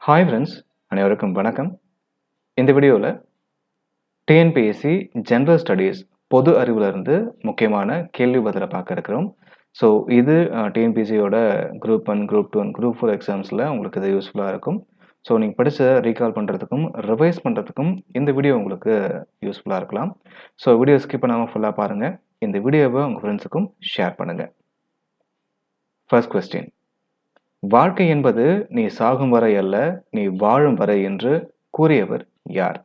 Hi friends, அனைவருக்கும் வணக்கம். இந்த வீடியோவில் டிஎன்பிஎஸ்சி ஜென்ரல் ஸ்டடீஸ் பொது அறிவுலேருந்து முக்கியமான கேள்வி பதிலை பார்க்க இருக்கிறோம். ஸோ இது டிஎன்பிஎஸ்சியோட குரூப் 1, குரூப் 2 அண்ட் குரூப் 4 எக்ஸாம்ஸில் உங்களுக்கு இது யூஸ்ஃபுல்லாக இருக்கும். ஸோ நீங்கள் படித்த ரீகால் பண்ணுறதுக்கும் ரிவைஸ் பண்ணுறதுக்கும் இந்த வீடியோ உங்களுக்கு யூஸ்ஃபுல்லாக இருக்கலாம். ஸோ வீடியோ ஸ்கிப் பண்ணாமல் ஃபுல்லாக பாருங்கள். இந்த வீடியோவை உங்கள் ஃப்ரெண்ட்ஸுக்கும் ஷேர் பண்ணுங்கள். ஃபர்ஸ்ட் கொஸ்டின்: வாழ்க்கை என்பது நீ சாகும் வரை அல்ல, நீ வாழும் வரை என்று கூறியவர் யார்?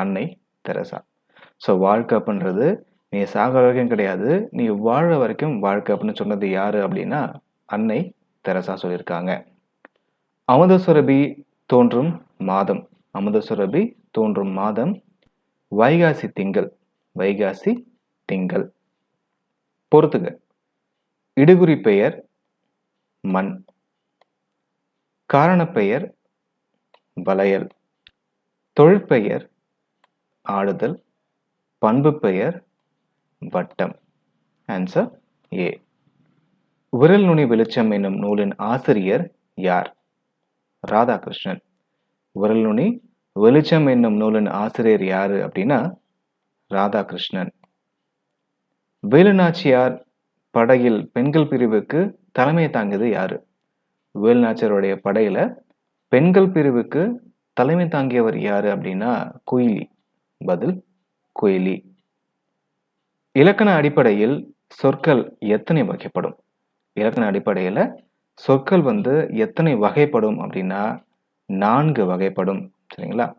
அன்னை தெரசா. ஸோ வாழ்க்கை அப்படின்றது நீ சாகிற வரைக்கும் கிடையாது, நீ வாழ வரைக்கும் வாழ்க்கை அப்படின்னு சொன்னது யாரு அப்படின்னா அன்னை தெரசா சொல்லியிருக்காங்க. அமுதசுரபி தோன்றும் மாதம், அமுதசுரபி தோன்றும் மாதம் வைகாசி திங்கள், வைகாசி திங்கள். பொறுத்துக. இடுகுறி பெயர் மண், காரணப்பெயர் வளையல், தொழிற்பெயர் ஆடுதல், பண்பு பெயர் வட்டம். Answer A. விரல் நுனி வெளிச்சம் என்னும் நூலின் ஆசிரியர் யார்? ராதாகிருஷ்ணன். விரல் நுனி வெளிச்சம் என்னும் நூலின் ஆசிரியர் யாரு அப்படின்னா ராதாகிருஷ்ணன். வேலுநாச்சியார் படையில் பெண்கள் பிரிவுக்கு தலைமை தாங்கியது யாரு? வேலுநாச்சியாருடைய படையில பெண்கள் பிரிவுக்கு தலைமை தாங்கியவர் யாரு அப்படின்னா குயிலி. பதில் குயிலி. இலக்கண அடிப்படையில் சொற்கள் எத்தனை வகைப்படும்? இலக்கண அடிப்படையில சொற்கள் எத்தனை வகைப்படும் அப்படின்னா 4 வகைப்படும். சரிங்களா?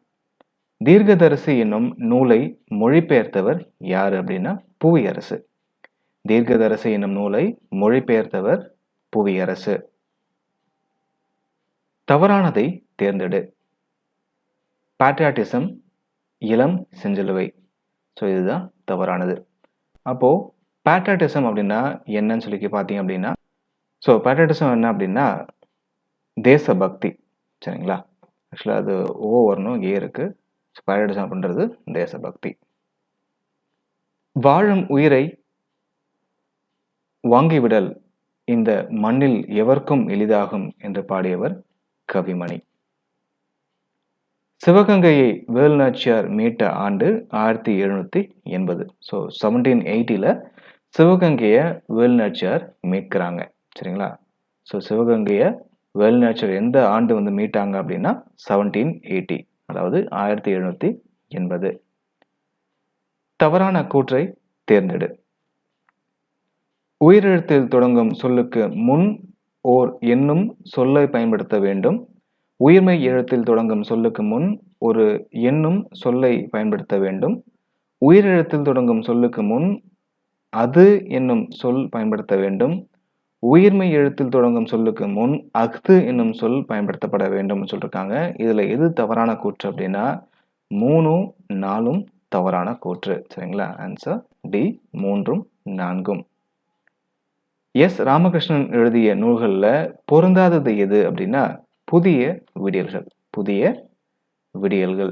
தீர்க்கதரிசி என்னும் நூலை மொழிபெயர்த்தவர் யாரு அப்படின்னா புவியரசு. தீர்க்கதரிசி என்னும் நூலை மொழிபெயர்த்தவர் புவியரசு. தவறானதை தேர்ந்தெடு. பேட்ரியாட்டிசம், இளம் செஞ்சிலுவை. ஸோ இதுதான் தவறானது. அப்போ பேட்ரியாட்டிசம் அப்படின்னா என்னன்னு சொல்லி பார்த்தீங்க அப்படின்னா, ஸோ பேட்ரியாட்டிசம் என்ன அப்படின்னா தேசபக்தி. சரிங்களா? ஆக்சுவலாக அது ஓ வரணும், ஏ இருக்கு. ஸோ பேட்ரியாட்டிசம் அப்படின்றது தேசபக்தி. வாழும் உயிரை வாங்கிவிடல் இந்த மண்ணில் எவர்க்கும் எளிதாகும் என்று பாடியவர் கவிமணி. சிவகங்கையை வேலுநாச்சியார் மீட்ட ஆண்டு 1780. ஸோ 1780 சிவகங்கையை வேலுநாச்சியார் மீட்கிறாங்க. சரிங்களா? ஸோ சிவகங்கையை வேலுநாச்சியார் எந்த ஆண்டு மீட்டாங்க அப்படின்னா 1780, அதாவது 1780. தவறான கூற்றை தேர்ந்தெடு. உயிரெழுத்தில் தொடங்கும் சொல்லுக்கு முன் ஓர் என்னும் சொல்லை பயன்படுத்த வேண்டும். உயிர்மெய் எழுத்தில் தொடங்கும் சொல்லுக்கு முன் ஒரு என்னும் சொல்லை பயன்படுத்த வேண்டும். உயிரெழுத்தில் தொடங்கும் சொல்லுக்கு முன் அது என்னும் சொல் பயன்படுத்த வேண்டும். உயிர்மெய் எழுத்தில் தொடங்கும் சொல்லுக்கு முன் அஃது என்னும் சொல் பயன்படுத்தப்பட வேண்டும் சொல்லியிருக்காங்க. இதுல எது தவறான கூற்று அப்படின்னா 3, 4 தவறான கூற்று. சரிங்களா? Answer D, 3, 4. எஸ். ராமகிருஷ்ணன் எழுதிய நூல்கள்ல பொருந்தாதது எது அப்படின்னா புதிய விடியல்கள், புதிய விடியல்கள்.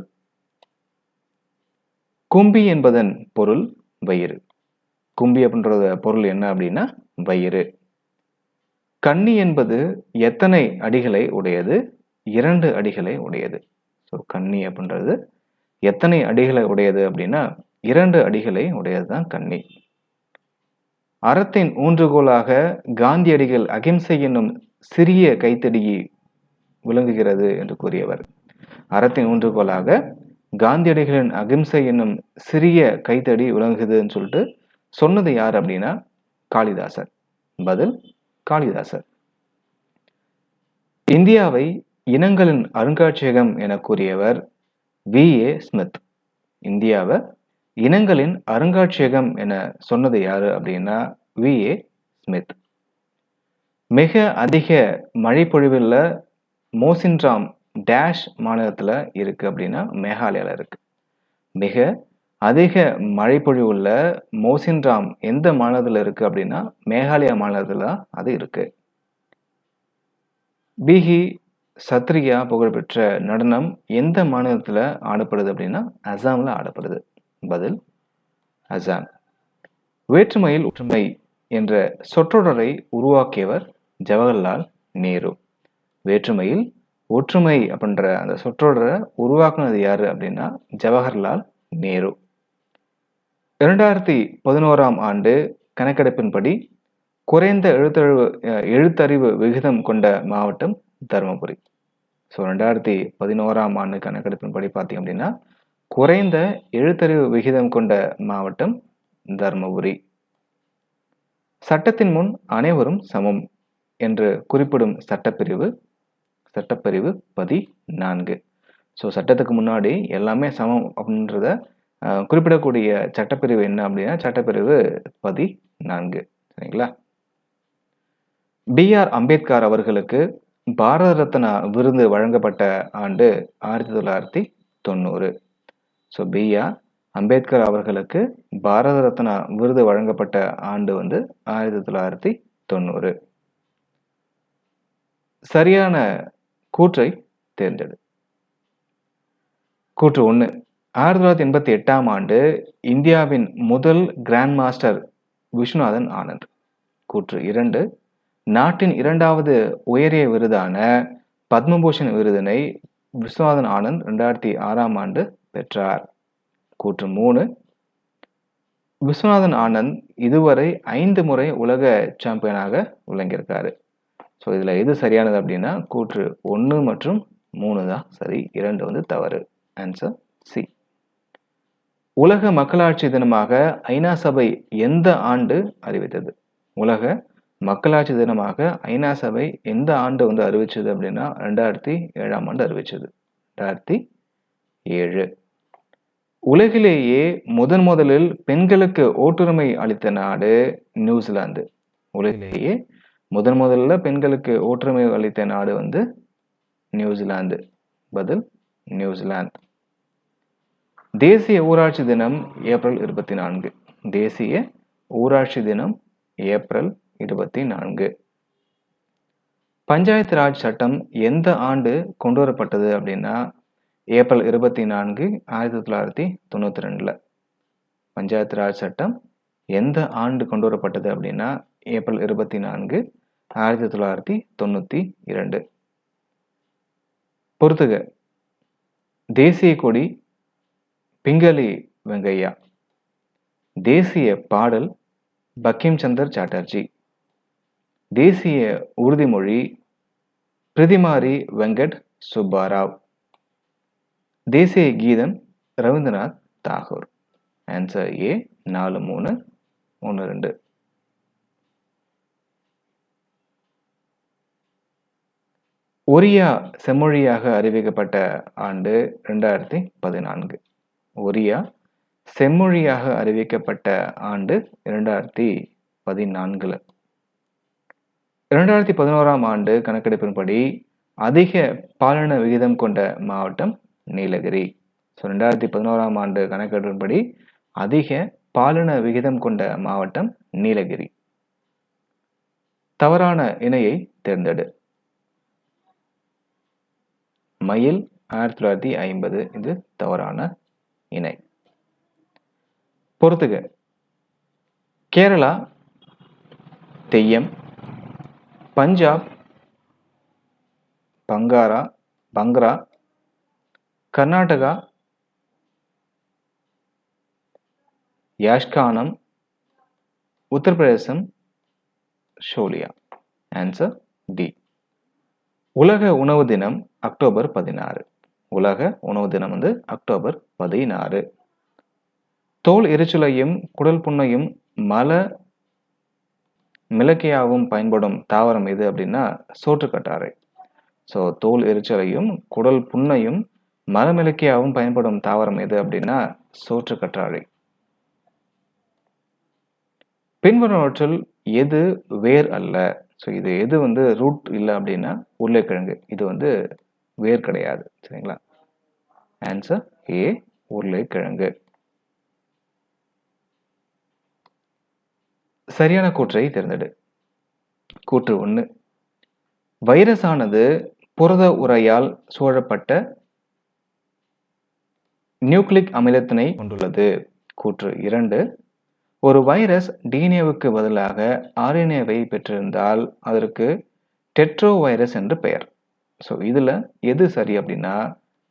கும்பி என்பதன் பொருள் வயிறு. கும்பி அப்படின்றத பொருள் என்ன அப்படின்னா வயிறு. கன்னி என்பது எத்தனை அடிகளை உடையது? 2 அடிகளை உடையது. ஸோ கன்னி அப்படின்றது எத்தனை அடிகளை உடையது அப்படின்னா 2 அடிகளை உடையதுதான் கன்னி. அறத்தின் ஊன்றுகோலாக காந்தியடிகள் அகிம்சை என்னும் சிறிய கைத்தடியை விளங்குகிறது என்று கூறியவர். அறத்தின் ஊன்றுகோலாக காந்தியடிகளின் அகிம்சை என்னும் சிறிய கைத்தடி விளங்குதுன்னு சொல்லிட்டு சொன்னது யார் அப்படின்னா காளிதாசர். பதில் காளிதாசர். இந்தியாவை இனங்களின் அருங்காட்சியகம் என கூறியவர் வி.ஏ. ஸ்மித். இந்தியாவை இனங்களின் அருங்காட்சியகம் என சொன்னது யாரு அப்படின்னா வி.ஏ. ஸ்மித். மிக அதிக மழை பொழிவுள்ள மோசின்ராம் டேஷ் மாநிலத்தில் இருக்கு அப்படின்னா மேகாலயாவில் இருக்கு. மிக அதிக மழை பொழிவுள்ள மோசின்ராம் எந்த மாநிலத்தில் இருக்கு அப்படின்னா மேகாலயா மாநிலத்தில் அது இருக்கு. பிஹி சத்ரியா புகழ்பெற்ற நடனம் எந்த மாநிலத்தில் ஆடப்படுது அப்படின்னா அசாமில் ஆடப்படுது. பதில் அசாம். வேற்றுமையில் ஒற்றுமை என்ற சொற்றொடரை உருவாக்கியவர் ஜவஹர்லால் நேரு. வேற்றுமையில் ஒற்றுமை அப்படின்ற அந்த சொற்றொடரை உருவாக்குனது யாரு அப்படின்னா ஜவஹர்லால் நேரு. 2011ஆம் ஆண்டு கணக்கெடுப்பின்படி குறைந்த எழுத்தறிவு விகிதம் கொண்ட மாவட்டம் தருமபுரி. ஸோ 2011ஆம் ஆண்டு கணக்கெடுப்பின்படி பார்த்தீங்க அப்படின்னா குறைந்த எழுத்தறிவு விகிதம் கொண்ட மாவட்டம் தருமபுரி. சட்டத்தின் முன் அனைவரும் சமம் என்று குறிப்பிடும் சட்டப்பிரிவு 14. ஸோ சட்டத்துக்கு முன்னாடி எல்லாமே சமம் அப்படின்றத குறிப்பிடக்கூடிய சட்டப்பிரிவு என்ன அப்படின்னா சட்டப்பிரிவு 14. சரிங்களா? B.R. அம்பேத்கர் அவர்களுக்கு பாரத ரத்னா விருது வழங்கப்பட்ட ஆண்டு 1990. So B.R. அம்பேத்கர் அவர்களுக்கு பாரத ரத்னா விருது வழங்கப்பட்ட ஆண்டு 1990. சரியான கூற்றை தேர்ந்தெடு. கூற்று 1. 1988ஆம் ஆண்டு இந்தியாவின் முதல் கிராண்ட் மாஸ்டர் விஸ்வநாதன் ஆனந்த். கூற்று 2. நாட்டின் 2வது உயரிய விருதான பத்மபூஷன் விருதினை விஸ்வநாதன் ஆனந்த் 2006ஆம் ஆண்டு பெற்றார். கூற்று 3. விஸ்வநாதன் ஆனந்த் இதுவரை 5 முறை உலக சாம்பியனாக விளங்கியிருக்காரு. ஸோ இதில் எது சரியானது அப்படின்னா கூற்று 1 மற்றும் 3 தான் சரி, 2 தவறு. Answer C. உலக மக்களாட்சி தினமாக ஐநா சபை எந்த ஆண்டு அறிவித்தது? உலக மக்களாட்சி தினமாக ஐநா சபை எந்த ஆண்டு அறிவிச்சது அப்படின்னா 2007ஆம் ஆண்டு அறிவிச்சது. 2007. உலகிலேயே முதலில் பெண்களுக்கு ஓட்டுரிமை அளித்த நாடு நியூசிலாந்து. உலகிலேயே முதல்ல பெண்களுக்கு ஓட்டுரிமை அளித்த நாடு நியூசிலாந்து. பதில் நியூசிலாந்து. தேசிய ஊராட்சி தினம் ஏப்ரல் 24. தேசிய ஊராட்சி தினம் ஏப்ரல் 24. பஞ்சாயத்து ராஜ் சட்டம் எந்த ஆண்டு கொண்டு வரப்பட்டது அப்படின்னா ஏப்ரல் 24, 1992. பஞ்சாயத்து ராஜ் சட்டம் எந்த ஆண்டு கொண்டு வரப்பட்டது அப்படின்னா ஏப்ரல் 24, 1992. பொறுத்துக. தேசிய கொடி பிங்களி வெங்கையா. தேசிய பாடல் பங்கிம் சந்தர் சாட்டர்ஜி. தேசிய உறுதிமொழி பிரதிமாரி வெங்கட் சுப்பாராவ். தேசிய கீதம் ரவீந்திரநாத் தாகூர். Answer A 4, 3, 1, 2. ஒரியா செம்மொழியாக அறிவிக்கப்பட்ட ஆண்டு 2014. ஒரியா செம்மொழியாக அறிவிக்கப்பட்ட ஆண்டு 2014. 2011ஆம் ஆண்டு கணக்கெடுப்பின்படி அதிக பாலின விகிதம் கொண்ட மாவட்டம் நீலகிரி. ஸோ 2011ஆம் ஆண்டு கணக்கெடுப்பின்படி அதிக பாலின விகிதம் கொண்ட மாவட்டம் நீலகிரி. தவறான இணையை தேர்ந்தெடு. மயில் 1950 இது தவறான இணை. பொறுத்துக. கேரளா தெய்யம், பஞ்சாப் பங்கரா, கர்நாடகா யாஷ்கானம், உத்தரப்பிரதேசம் ஷோலியா. Answer D. உலக உணவு தினம் அக்டோபர் 16. உலக உணவு தினம் அக்டோபர் 16. தோல் எரிச்சலையும் குடல் புண்ணையும் மல மிளகியாவும் பயன்படும் தாவரம் எது அப்படின்னா சோற்றுக்கற்றாழை. ஸோ தோல் எரிச்சலையும் குடல் புண்ணையும் மலமிளக்கியாவும் பயன்படும் தாவரம் எது அப்படின்னா சோற்றுக்கற்றாழை. பின்வருவற்றில் எது வேர் அல்ல? ஸோ இது எது ரூட் இல்லை அப்படின்னா உருளைக்கிழங்கு. இது வேர் கிடையாது. சரிங்களா? ஆன்சர் ஏ உருளைக்கிழங்கு. சரியான கூற்றை தேர்ந்தெடு. கூற்று 1. வைரஸ் ஆனது புரத உரையால் சூழப்பட்ட நியூக்ளிக் அமிலத்தினை கொண்டுள்ளது. கூற்று 2. ஒரு வைரஸ் டிஎன்ஏவுக்கு பதிலாக ஆர்என்ஏவை பெற்றிருந்தால் அதற்கு டெட்ரோ வைரஸ் என்று பெயர். ஸோ இதில் எது சரி அப்படின்னா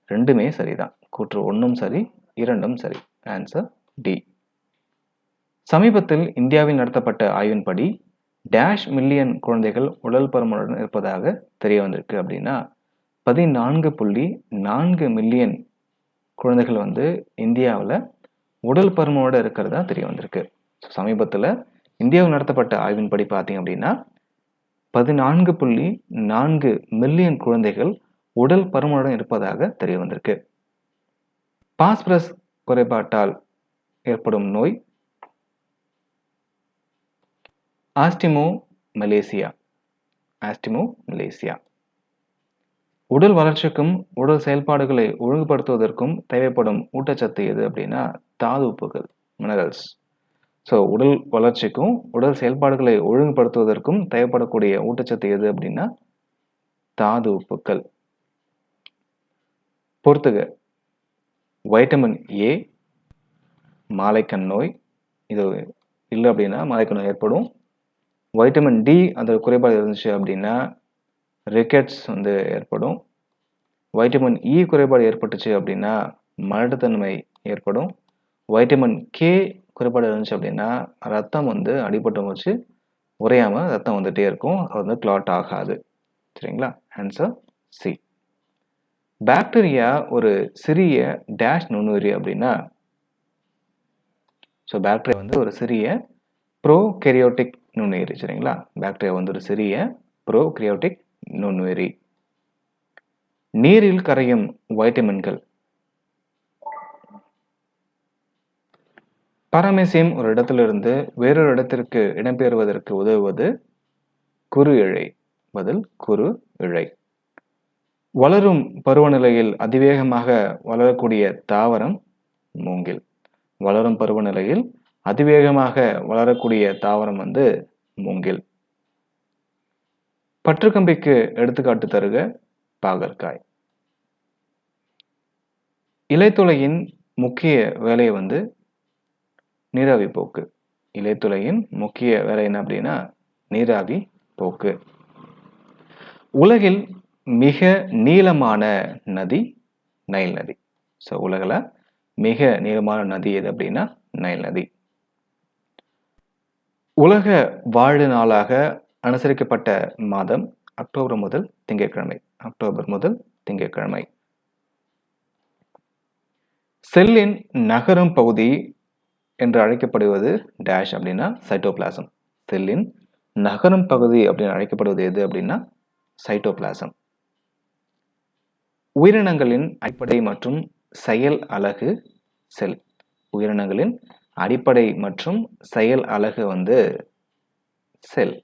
ரெண்டுமே சரிதான். கூற்று 1ம் சரி, 2ம் சரி. Answer D. சமீபத்தில் இந்தியாவில் நடத்தப்பட்ட ஆய்வின்படி டேஷ் மில்லியன் குழந்தைகள் உடல் பருமனுடன் இருப்பதாக தெரிய வந்திருக்கு அப்படின்னா 14.4 மில்லியன் குழந்தைகள் வந்து இந்தியாவில் உடல் பருமனோட இருக்கிறதா தெரிய வந்திருக்கு. சமீபத்தில் இந்தியாவில் நடத்தப்பட்ட ஆய்வின்படி பார்த்தீங்க அப்படின்னா 14.4 மில்லியன் குழந்தைகள் உடல் பருமனுடன் இருப்பதாக தெரிய வந்திருக்கு. பாஸ்பரஸ் குறைபாட்டால் ஏற்படும் நோய் ஆஸ்டிமோமலேசியா. உடல் வளர்ச்சிக்கும் உடல் செயல்பாடுகளை ஒழுங்குபடுத்துவதற்கும் தேவைப்படும் ஊட்டச்சத்து எது அப்படின்னா தாது உப்புகள், மினரல்ஸ். ஸோ உடல் வளர்ச்சிக்கும் உடல் செயல்பாடுகளை ஒழுங்குபடுத்துவதற்கும் தேவைப்படக்கூடிய ஊட்டச்சத்து எது அப்படின்னா தாது உப்புக்கள். பொறுத்துக, வைட்டமின் ஏ மாலைக்கண் நோய், இது இல்லை அப்படின்னா மாலைக்கண் நோய் ஏற்படும். வைட்டமின் டி அந்த குறைபாடு இருந்துச்சு அப்படின்னா ரிக்கெட்ஸ் வந்து ஏற்படும். வைட்டமின் இ குறைபாடு ஏற்பட்டுச்சு அப்படின்னா மலட்டுத்தன்மை ஏற்படும். வைட்டமின் கே குறைபாடு இருந்துச்சு அப்படின்னா ரத்தம் வந்து அடிபட்டு வச்சு உறையாமல் ரத்தம் வந்துகிட்டே இருக்கும், அது வந்து கிளாட் ஆகாது. சரிங்களா? Answer C. பாக்டீரியா ஒரு சிறிய டேஷ் நுண்ணுயிரி அப்படின்னா ஸோ பாக்டீரியா வந்து ஒரு சிறிய ப்ரோகேரியோட்டிக் நுண்ணுயிரி. சரிங்களா? பாக்டீரியா வந்து ஒரு சிறிய ப்ரோகேரியோட்டிக் நுண்ணுயிரி. நீரில் கரையும் வைட்டமின்கள் பாராமீசியம் ஒரு இடத்திலிருந்து வேறொரு இடத்திற்கு இடம்பெயர்வதற்கு உதவுவது குறு இழை. பதில் குறு இழை. வளரும் பருவநிலையில் அதிவேகமாக வளரக்கூடிய தாவரம் மூங்கில். வளரும் பருவநிலையில் அதிவேகமாக வளரக்கூடிய தாவரம் வந்து மூங்கில். பற்றுக்கம்பிக்கு எடுத்துக்காட்டு தருக பாகற்காய். இலைத்துளையின் முக்கிய வேலை வந்து நீராவி போக்கு. இலைத்துளையின் முக்கிய வேலை என்ன அப்படின்னா நீராவி போக்கு. உலகில் மிக நீளமான நதி நைல் நதி. ஸோ உலகில் மிக நீளமான நதி எது அப்படின்னா நைல் நதி. உலக வாழ்வு நாளாக அனுசரிக்கப்பட்ட மாதம் அக்டோபர் முதல் திங்கட்கிழமை. செல்லின் நகரும் பகுதி என்று அழைக்கப்படுவது டேஷ் அப்படின்னா சைட்டோபிளாசம். செல்லின் நகரும் பகுதி அப்படின்னு அழைக்கப்படுவது எது அப்படின்னா சைட்டோபிளாசம். உயிரினங்களின் அடிப்படை மற்றும் செயல் அலகு செல். உயிரினங்களின் அடிப்படை மற்றும் செயல் அலகு வந்து செல்.